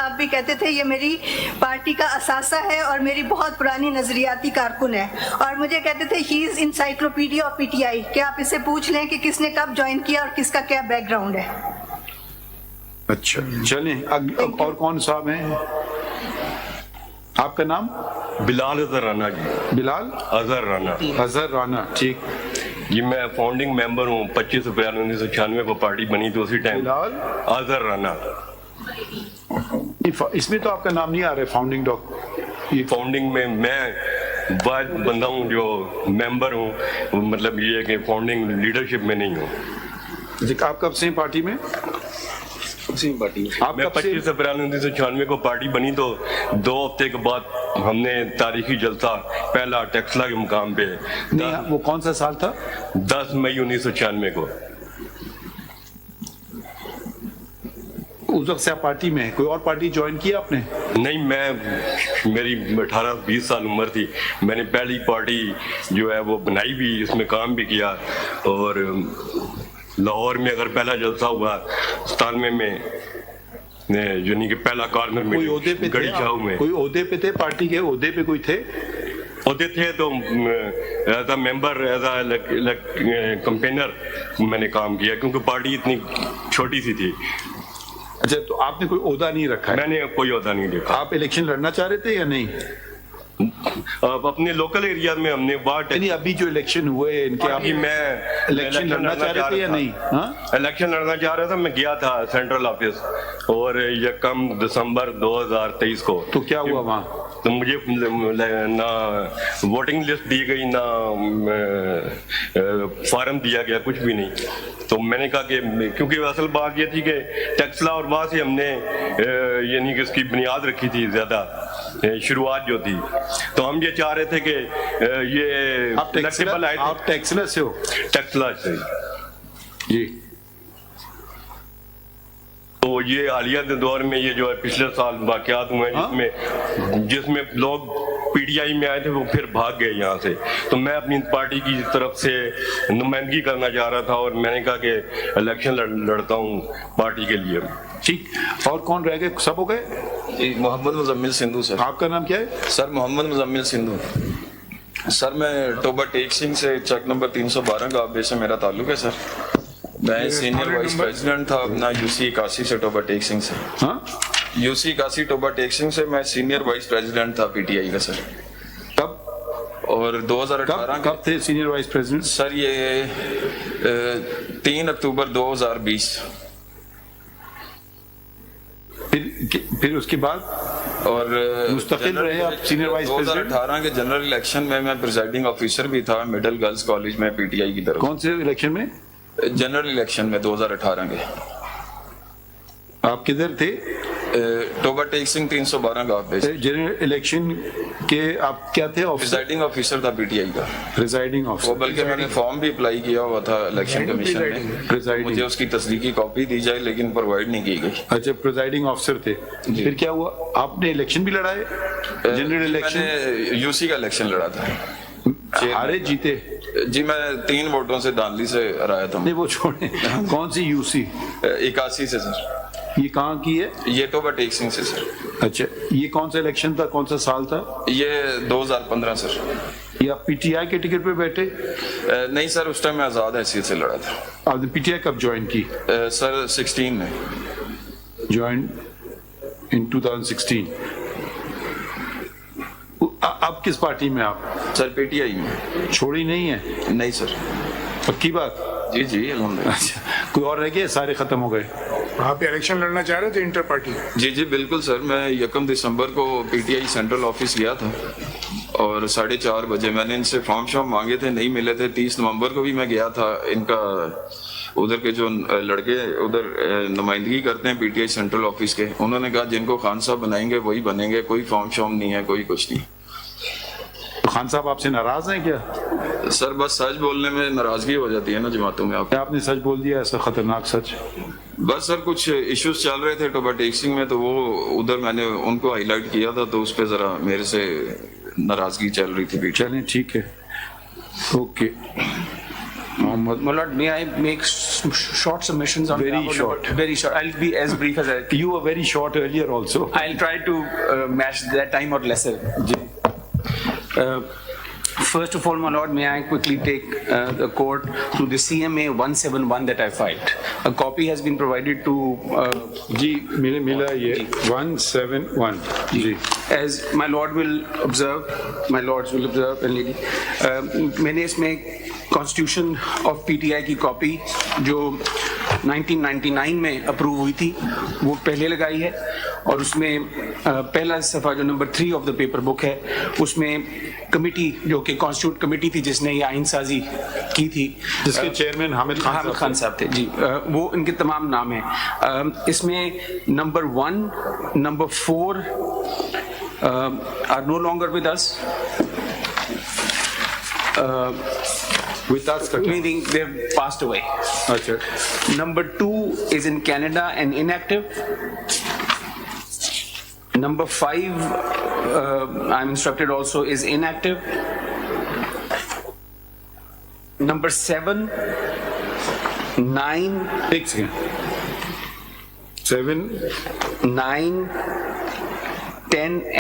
आप भी कहते थे ये मेरी पार्टी का असासा है और मेरी बहुत पुरानी नजरियाती कारकुन है, और मुझे कहते थे he is encyclopedia of PTI. क्या आप इससे पूछ लें कि किसने कब ज्वाइन किया और किसका क्या बैकग्राउंड है? अच्छा, चलें और कौन साहब हैं? आपका नाम? बिलाल अजहर राना जी। बिलाल अजहर राना। अजहर राना, ठीक जी। मैं फाउंडिंग मेंबर हूँ। 25 अप्रैल 1996 को पार्टी बनी तो उसी टाइम। बिलाल अजहर राना। इसमें तो आपका नाम नहीं आ रहा है फाउंडिंग डॉक्टर। फाउंडिंग में मैं वाद बंदा हूँ जो मेंबर हूँ, मतलब ये है कि फाउंडिंग लीडरशिप में नहीं हूँ। आप कब से पार्टी में? पार्टी मैं 25 अप्रैल 1996 को पार्टी बनी तो 2 हफ्ते के बाद हमने तारीखी जलसा पहला टेक्सला के मुकाम पे। नहीं, वो कौन सा साल था? 10 मई 1996 को। उस वक्त से आप पार्टी में? कोई और पार्टी ज्वाइन की आपने? नहीं, मेरी 18-20 साल उम्र थी। मैंने पहली पार्टी जो है वो बनाई भी, इसमें काम भी किया। और लाहौर में अगर पहला जलसा हुआ 97 में, यानी कि पहला कॉर्नर में, कोई ओहदे पे गड़ी छाऊ में। कोई ओहदे पे थे? पार्टी के ओहदे पे कोई थे? होते थे तो as a member, as a campaigner मैंने काम किया, क्योंकि पार्टी इतनी छोटी सी थी। अच्छा, तो आपने कोई ओहदा नहीं रखा है? मैंने कोई ओहदा नहीं देखा। आप इलेक्शन लड़ना चाह रहे थे या नहीं? अब अपने लोकल एरिया में हमने वार्ड नहीं, अभी जो इलेक्शन हुए इनके, आप मैं इलेक्शन लड़ना चाह रहे थे या नहीं? इलेक्शन लड़ना चाह रहा था। मैं गया था सेंट्रल ऑफिस और 1 दिसंबर 2023 को। तो क्या हुआ वहाँ? तो मुझे ना वोटिंग लिस्ट दी गई, ना फॉर्म दिया गया, कुछ भी नहीं। तो मैंने कहा कि क्योंकि असल बात ये थी कि टेक्सला और वहाँ से हमने यानी कि इसकी बुनियाद रखी थी, ज्यादा शुरुआत जो थी, तो हम ये चाह रहे थे कि ये आप टेक्सला से हो? टेक्सला से जी। तो ये हालिया दौर में ये जो है पिछले साल वाकयात हुए हैं जिसमें लोग पीटीआई में आए थे, वो फिर भाग गए यहाँ से। तो मैं अपनी पार्टी की तरफ से नुमाइंदगी करना चाह रहा था और मैंने कहा कि इलेक्शन लड़ता हूँ पार्टी के लिए। ठीक, और कौन रह गए? सब हो गए? जी, मोहम्मद मुजम्मिल सिंधु सर। आपका नाम क्या है? सर मोहम्मद मुजम्मिल सिंधु। सर मैं टोबा टेक सिंह से चेक नंबर 312 गाबे से मेरा ताल्लुक है सर। मैं सीनियर वाइस प्रेसिडेंट था अपना यूसी 81 से टोबा टेक सिंह से। यूसी 81 टोबा टेक सिंह से मैं सीनियर वाइस प्रेसिडेंट था पीटीआई का सर। कब? और 2018 कब थे सीनियर वाइस प्रेसिडेंट? सर ये 3 अक्टूबर 2020। फिर उसके बाद और मुस्तकिल रहे आप सीनियर वाइस प्रेसिडेंट? 2018 के जनरल इलेक्शन में मैं प्रिजाइडिंग ऑफिसर भी था मिडिल गर्ल्स कॉलेज में पीटीआई की तरफ। कौन से इलेक्शन में? जनरल इलेक्शन में 2018 के। आप किधर थे? टोबा टेक सिंह 312 गांव पे। जनरल इलेक्शन के आप क्या थे? प्रिजाइडिंग ऑफिसर था पीटीआई का। Presiding officer. बल्कि मैंने फॉर्म भी अप्लाई किया हुआ था इलेक्शन कमीशन में, मुझे उसकी तस्दीकी कॉपी दी जाए लेकिन प्रोवाइड नहीं की गई। अच्छा, प्रिजाइडिंग ऑफिसर थे। फिर क्या हुआ? आपने इलेक्शन भी लड़ाए? General election? मैंने यूसी का इलेक्शन लड़ा था। हारे जीते? जी मैं 3 वोटों से दानली से हराया था। नहीं वो छोड़े, कौन सी यूसी? 81 से सर। ये कहाँ की है? ये टोबा टेक सिंह से सर। अच्छा, ये कौन सा इलेक्शन था? कौन सा साल था? ये 2015 सर। ये आप पीटीआई के टिकट पे बैठे? नहीं सर, उस टाइम मैं आजाद हैसियत से लड़ा था। आपने पीटीआई कब ज्वाइन की? सर 16 में ज्वाइन इन 2016। अब किस पार्टी में आप? सर पीटीआई में। छोड़ी नहीं है? नहीं सर। पक्की बात? जी जी अल्हम्दुलिल्लाह। अच्छा, कोई और रह गए? सारे खत्म हो गए? आप इलेक्शन लड़ना चाह रहे थे इंटर पार्टी? जी जी बिल्कुल सर। मैं 1 दिसंबर को पीटीआई सेंट्रल ऑफिस गया था और 4:30 बजे मैंने इनसे फॉर्म मांगे थे, नहीं मिले थे। 30 नवंबर को भी मैं गया था। इनका उधर के जो लड़के उधर नुमाइंदगी करते हैं पीटीआई सेंट्रल ऑफिस के, उन्होंने कहा जिनको खान साहब बनाएंगे वही बनेंगे, कोई फॉर्म नहीं है, कोई कुछ नहीं। तो खान साहब आपसे नाराज हैं क्या? सर बस सच बोलने में नाराजगी हो जाती है ना जमातों में। आपने सच बोल दिया, ऐसा खतरनाक सच? बस सर कुछ इश्यूज चल रहे थे टोबा टेक सिंह में, तो वो उधर मैंने उनको हाईलाइट किया था, तो उस पर जरा मेरे से नाराजगी चल रही थी। चलें ठीक है, okay. Mohammad My lord, may I make short submissions on Very behalf of the short. board? Very short. I'll be as brief as I can. you were very short earlier also. I'll try to match that time or lesser. First of all, my lord, may I quickly take the court to the CMA 171 that I filed. A copy has been provided to जी मिला ये 171 जी as my lord will observe, my lords will observe, and lady, मैंने इसमें constitution of PTI की copy जो 1999 में approve हुई थी वो पहले लगाई है, और उसमें पहला सफ़ा जो number 3 of the paper book है उसमें कमिटी जो कि कॉन्स्टिट्यूट कमिटी थी जिसने ये आइन साजी की थी, जिसके चेयरमैन हामिद खान साहब थे जी, वो इनके तमाम नाम हैं। इसमें number 1, number 4 are no longer with us, with us का क्या? meaning they've passed away. अच्छा Number 2 is in Canada and inactive. Number 5, I'm instructed also, is inactive. Number 7, 9, एक सेकेंड 7 9, 10